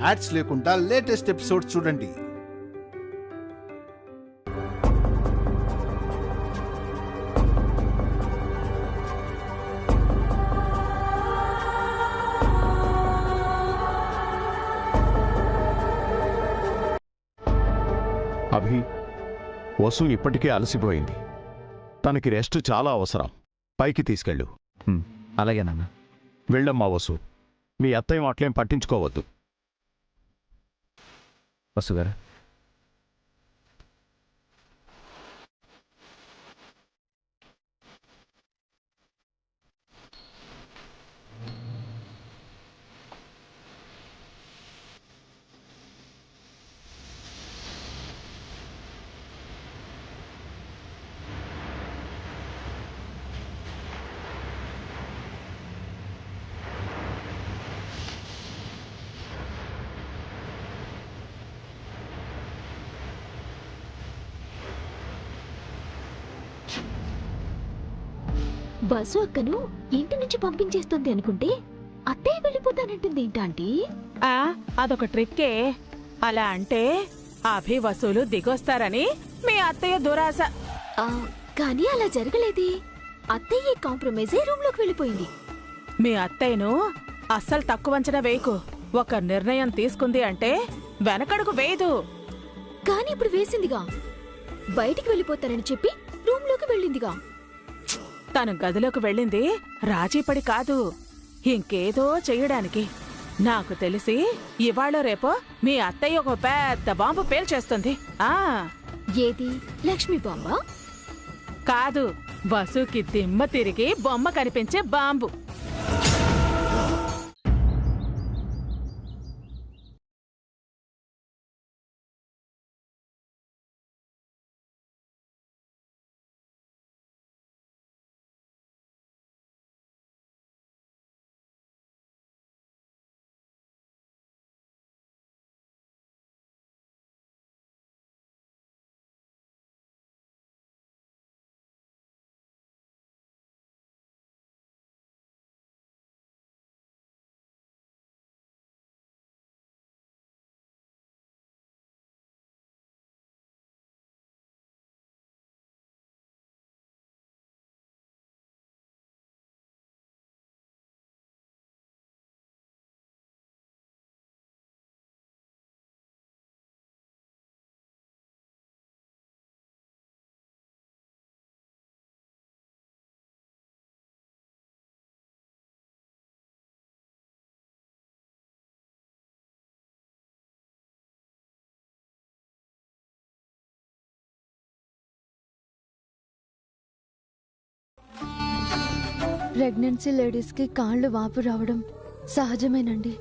Ads లేకుండా latest episode చూడండి. అభి, వసు ఇప్పటికే అలసిపోయింది. తనకి రెస్ట్ చాలా అవసరం. పైకి తీసుకెళ్ళు. అలాగే నాన్న. వెళ్ళమ్మా వసు. మీ అత్తయ్య మాటలేం పట్టించుకోవద్దు. వసుగారు, బస్సు అక్కను ఇంటి నుంచి పంపించేస్తుంది అనుకుంటే అత్తయ్య వెళ్ళిపోతానంటుంది ఏంటంటీ? అదొక ట్రిక్కే. అలా అంటే అభి వసూలు దిగొస్తారని మీ అత్తయ్య దురాశ. కానీ అలా జరగలేదే. అత్తయ్య కాంప్రమైజ్ అయి రూమ్ లోకి వెళ్ళిపోయింది. మీ అత్తయ్యను అస్సలు తక్కువ అంచనా వేయకు. ఒక నిర్ణయం తీసుకుంది అంటే వెనకడుగు వేయదు. కానీ ఇప్పుడు వేసిందిగా. బయటికి వెళ్ళిపోతానని చెప్పి రూమ్ లోకి వెళ్ళిందిగా. తను గదిలోకి వెళ్ళింది రాజీపడి కాదు, ఇంకేదో చెయ్యడానికి. నాకు తెలిసి ఇవాళ రేపో మీ అత్తయ్య ఒక పెద్ద బాంబు పేల్చేస్తుంది. ఏది, లక్ష్మీ బాంబ కాదు, వసుకి దిమ్మ తిరిగి బొమ్మ కనిపించే బాంబు. ప్రెగ్నెన్సీ లేడీస్కి కాళ్ళు వాపు రావడం సహజమేనండి.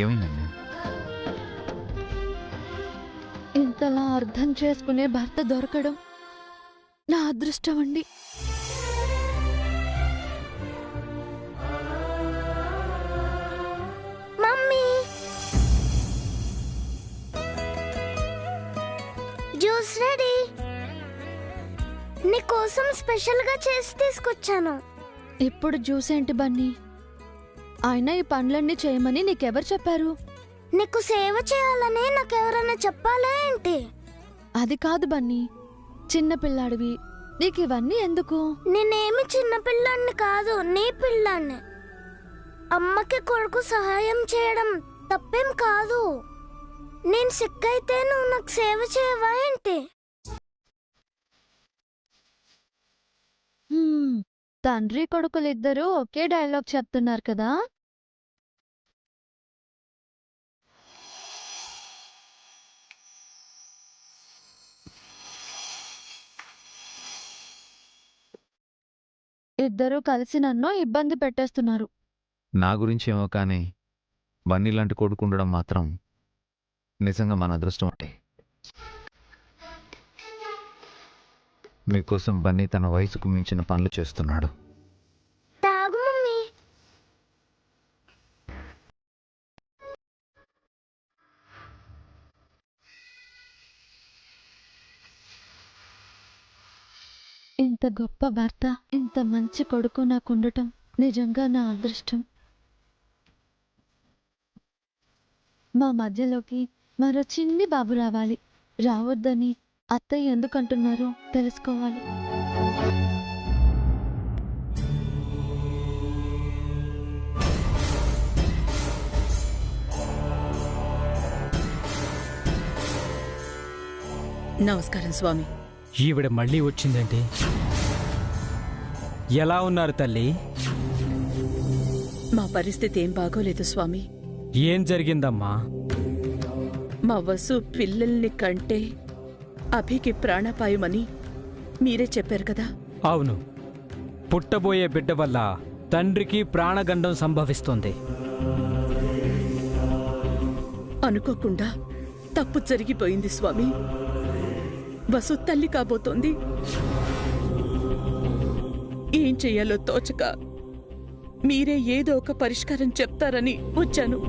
ఏమైందండి? ఇంతలా అర్థం చేసుకునే భర్త దొరకడం నా అదృష్టం అండి. Mummy, juice ready. నీకోసం స్పెషల్గా చేసి తీసుకొచ్చాను. ఇప్పుడు జ్యూస్ ఏంటి బన్నీ? అయినా ఈ పనులన్నీ చేయమని నీకెవరు చెప్పారు? నీకు సేవ చేయాలని నాకెవరైనా చెప్పాలా ఏంటి? అది కాదు బన్నీ, చిన్న పిల్లాడివి, నీకు ఇవన్నీ ఎందుకు? నేనేమి చిన్న పిల్లాన్ని కాదు, నీ పిల్లాన్ని. అమ్మకి కొడుకు సహాయం చేయడం తప్పేం కాదు. నేను సిక్కైతే నువ్వు నాకు సేవ చేయవా ఏంటి? తండ్రి కొడుకులిద్దరూ ఒకే డైలాగ్ చెప్తున్నారు కదా. ఇద్దరూ కలిసి నన్ను ఇబ్బంది పెట్టేస్తున్నారు. నా గురించి ఏమో కానీ బన్నీ లాంటి కొడుకు ఉండడం మాత్రం నిజంగా మన అదృష్టం అంటే. మీకోసం బన్నీ తన వయసుకు మించిన పనులు చేస్తున్నాడు. తాగు మమ్మీ. ఇంత గొప్ప భర్త, ఇంత మంచి కొడుకు నాకుండటం నిజంగా నా అదృష్టం. మా మధ్యలోకి మరో చిన్ని బాబు రావాలి. రావద్దని అత్తయ్య ఎందుకంటున్నారో తెలుసుకోవాలి. నమస్కారం స్వామి. ఈవిడ మళ్ళీ వచ్చిందండి. ఎలా ఉన్నారు తల్లి? మా పరిస్థితి ఏం బాగోలేదు స్వామి. ఏం జరిగిందమ్మా? మా వసు పిల్లల్ని కంటే అభికి ప్రాణాపాయమని మీరే చెప్పారు కదా. అవును, పుట్టబోయే బిడ్డ వల్ల తండ్రికి ప్రాణగండం సంభవిస్తుంది. అనుకోకుండా తప్పు జరిగిపోయింది స్వామి. వసు తల్లి కాబోతోంది. ఏం చెయ్యాలో తోచక మీరే ఏదో ఒక పరిష్కారం చెప్తారని వచ్చాను.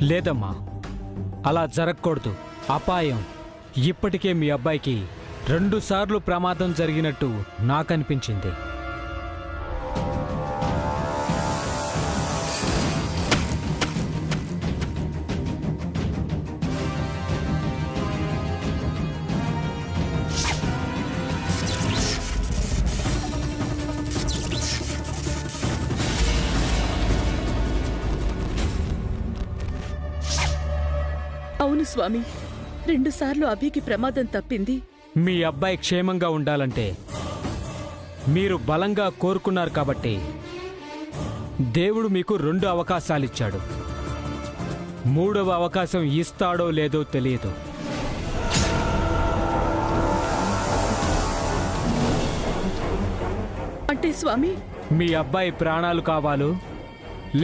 లేదమ్మా, అలా జరగకూడదు. అపాయం. ఇప్పటికే మీ అబ్బాయికి 2 సార్లు ప్రమాదం జరిగినట్టు నాకనిపించింది. అవును స్వామి, 2 సార్లు అభికి ప్రమాదం తప్పింది. మీ అబ్బాయి క్షేమంగా ఉండాలంటే మీరు బలంగా కోరుకున్నారు కాబట్టి దేవుడు మీకు 2 అవకాశాలిచ్చాడు. 3వ అవకాశం ఇస్తాడో లేదో తెలియదు. అంటే స్వామి, మీ అబ్బాయి ప్రాణాలు కావాలో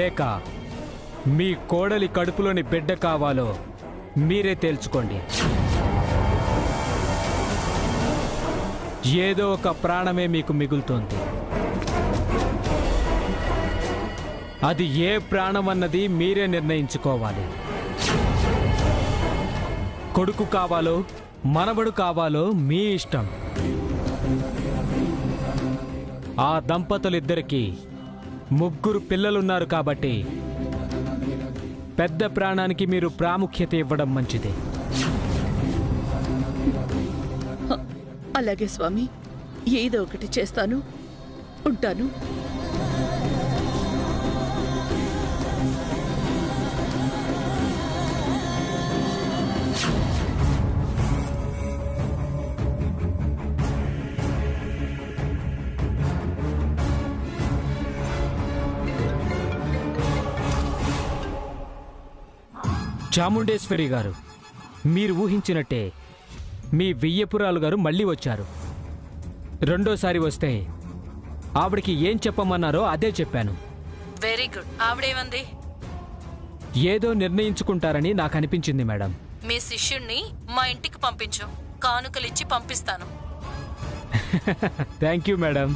లేక మీ కోడలి కడుపులోని బిడ్డ కావాలో మీరే తేల్చుకోండి. ఏదో ఒక ప్రాణమే మీకు మిగులుతోంది. అది ఏ ప్రాణం అన్నది మీరే నిర్ణయించుకోవాలి. కొడుకు కావాలో మనవడు కావాలో మీ ఇష్టం. ఆ దంపతులిద్దరికీ 3 పిల్లలున్నారు కాబట్టి పెద్ద ప్రాణానికి మీరు ప్రాముఖ్యత ఇవ్వడం మంచిది. అలాగే స్వామి, ఏదో ఒకటి చేస్తాను. ఉంటాను. చాముండేశ్వరి గారు, మీరు ఊహించినట్టే మీ వియ్యపురాలు గారు మళ్ళీ వచ్చారు. రెండోసారి వస్తే ఆవిడికి ఏం చెప్పమన్నారో అదే చెప్పాను. Very good. ఆవిడేమంది? ఏదో నిర్ణయించుకుంటారని నాకు అనిపించింది మేడం. మీ శిష్యుణ్ణి మా ఇంటికి పంపించు, కానుకలిచ్చి పంపిస్తాను. Thank you madam.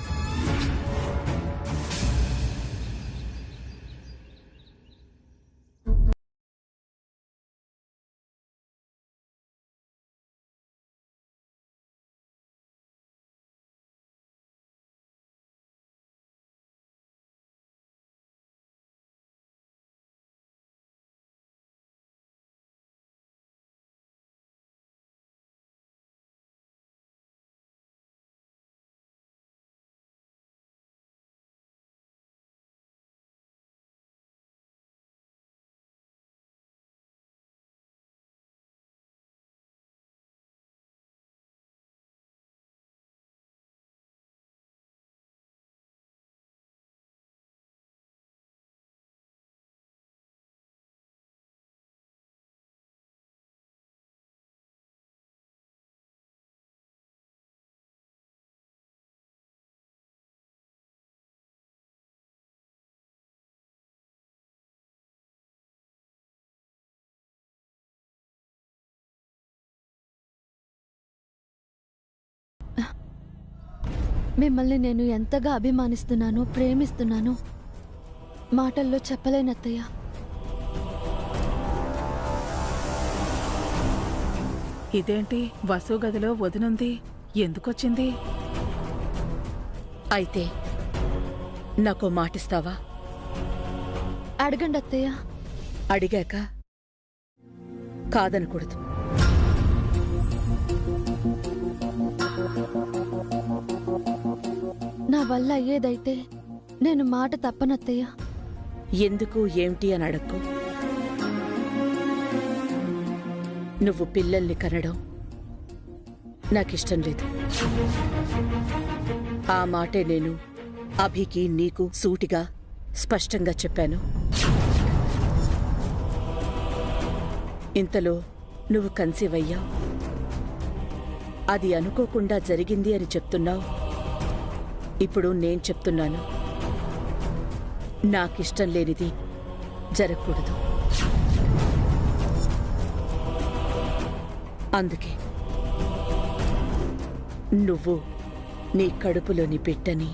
మిమ్మల్ని నేను ఎంతగా అభిమానిస్తున్నానో ప్రేమిస్తున్నానో మాటల్లో చెప్పలేనత్తయ్య. ఇదేంటి వసు గదిలో వదినుంది? ఎందుకొచ్చింది? అయితే నాకు మాటిస్తావా? అడగండి అత్తయ్య. అడిగాక కాదనకూడదు. నా వల్ల అయ్యేదైతే నేను మాట తప్పనత్తయ్య. ఎందుకు ఏమిటి అని అడక్కు. నువ్వు పిల్లల్ని కనడం నాకిష్టం లేదు. ఆ మాటే నేను అభికి నీకు సూటిగా స్పష్టంగా చెప్పాను. ఇంతలో నువ్వు కన్సీవ్ అయ్యావు. అది అనుకోకుండా జరిగింది అని చెప్తున్నావు. ఇప్పుడు నేను చెప్తున్నాను, నాకిష్టం లేనిది జరగకూడదు. అందుకే నువ్వు నీ కడుపులోని బిడ్డని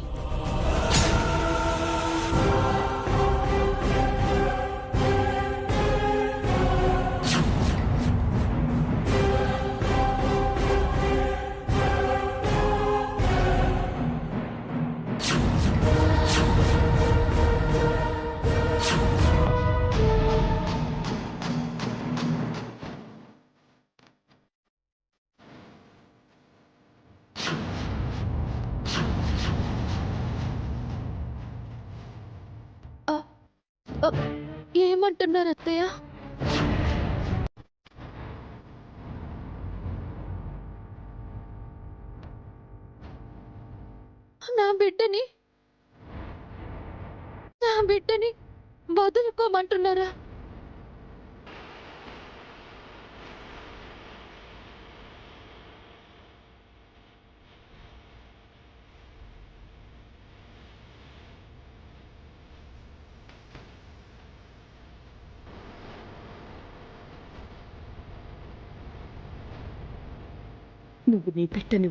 ఏమంటున్నారు అత్తయ్య? నా బిడ్డని వదులుకోమంటున్నారా? నువ్వు నీ బిడ్డని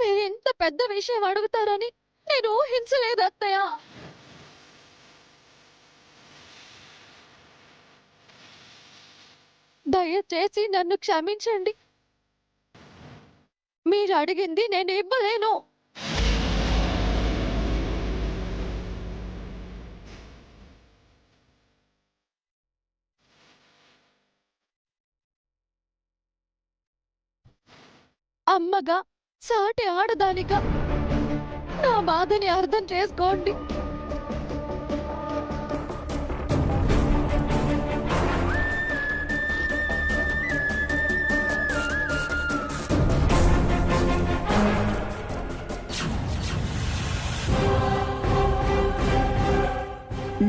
మీరు ఇంత పెద్ద విషయం అడుగుతారని నేను ఊహించలేదు అత్తయ్య. దయచేసి నన్ను క్షమించండి. మీరు అడిగింది నేను ఇవ్వలేను. అమ్మగా, సాటి ఆడదానిగా నా బాధని అర్థం చేసుకోండి.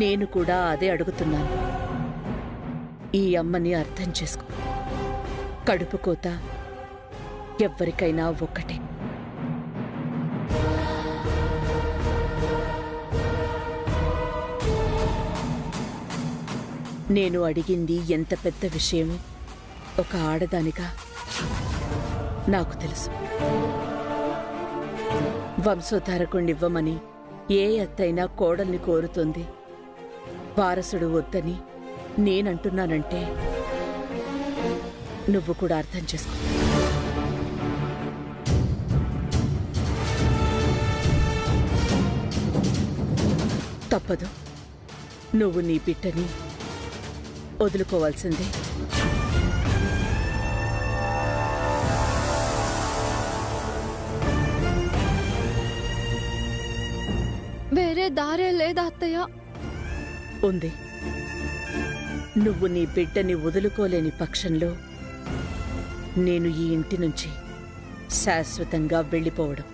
నేను కూడా అదే అడుగుతున్నాను. ఈ అమ్మని అర్థం చేసుకో. కడుపు కోత ఎవ్వరికైనా ఒక్కటే. నేను అడిగింది ఎంత పెద్ద విషయమో ఒక ఆడదానిగా నాకు తెలుసు. వంశోద్ధారకుణ్ణివ్వమని ఏ అత్తైనా కోడల్ని కోరుతుంది. వారసుడు వద్దని నేనంటున్నానంటే నువ్వు కూడా అర్థం చేసుకో. తప్పదు. నువ్వు నీ బిడ్డని వదులుకోవాల్సిందే. వేరే దారే లేదా అత్తయ్య? ఉంది. నువ్వు నీ బిడ్డని వదులుకోలేని పక్షంలో నేను ఈ ఇంటి నుంచి శాశ్వతంగా వెళ్ళిపోవడం.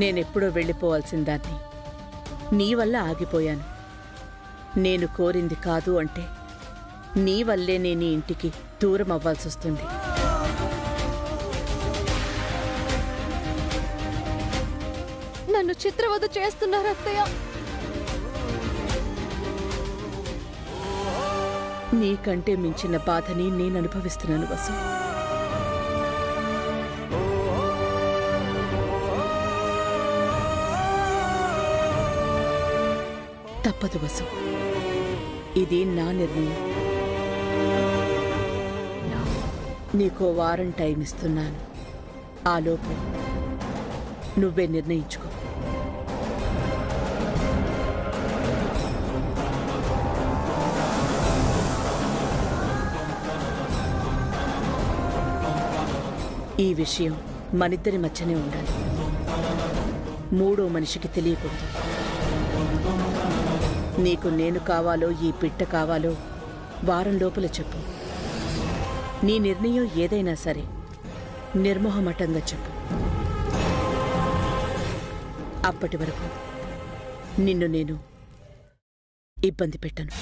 నేనెప్పుడో వెళ్ళిపోవాల్సిన దాన్ని నీ వల్ల ఆగిపోయాను. నేను కోరింది కాదు అంటే నీ వల్లే నేను ఈ ఇంటికి దూరం అవ్వాల్సొస్తుంది. నన్ను చిత్రవద చేస్తున్నారు అత్తయ్య. నీకంటే మించిన బాధని నేను అనుభవిస్తున్నాను వసు. తప్పదు వసు. ఇది నా నిర్ణయం. నీకో వారం టైం ఇస్తున్నాను. ఆలోపు నువ్వే నిర్ణయించుకో. ఈ విషయం మనిద్దరి మధ్యనే ఉండాలి. మూడో మనిషికి తెలియకూడదు. నీకు నేను కావాలో ఈ పిట్ట కావాలో వారం లోపల చెప్పు. నీ నిర్ణయం ఏదైనా సరే నిర్మోహమటంగా చెప్పు. అప్పటి వరకు నిన్ను నేను ఇబ్బంది పెట్టను.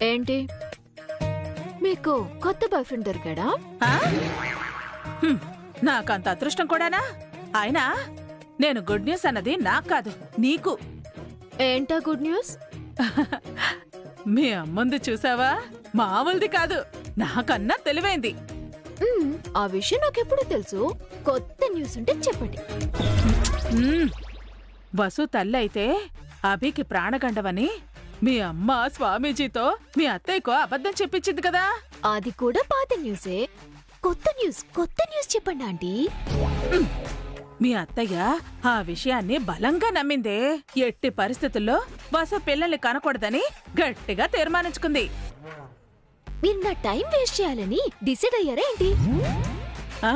ఏంటి మీకు కొత్త బాయ్ ఫ్రెండ్ దొరికాడా? ఆ? నాకంత అదృష్టం కూడానా? అయినా నేను గుడ్ న్యూస్ అన్నది నాకు కాదు, నీకు. ఏంటా గుడ్ న్యూస్? మీ అమ్మంది చూసావా? మామూలుది కాదు, నాకన్నా తెలివైంది. ఆ విషయం నాకెప్పుడు తెలుసు. కొత్త న్యూస్ ఉంటే చెప్పండి. వసు తల్లి అయితే అభికి ప్రాణగండవని మీ అమ్మ స్వామీజీతో మీ అత్తయ్యకో అబద్ధం చెప్పించింది కదా. అది కూడా పాత న్యూసే. కొత్త న్యూస్ చెప్పండి ఆంటీ. మీ అత్తయ్య ఆ విషయాన్ని బలంగా నమ్మిందే. ఎట్టి పరిస్థితుల్లో వసు పిల్లల్ని కనకూడదని గట్టిగా తీర్మానించుకుంది. మీరు నా టైం వేస్ట్ చేయాలని డిసైడ్ అయ్యారా ఏంటి? ఆ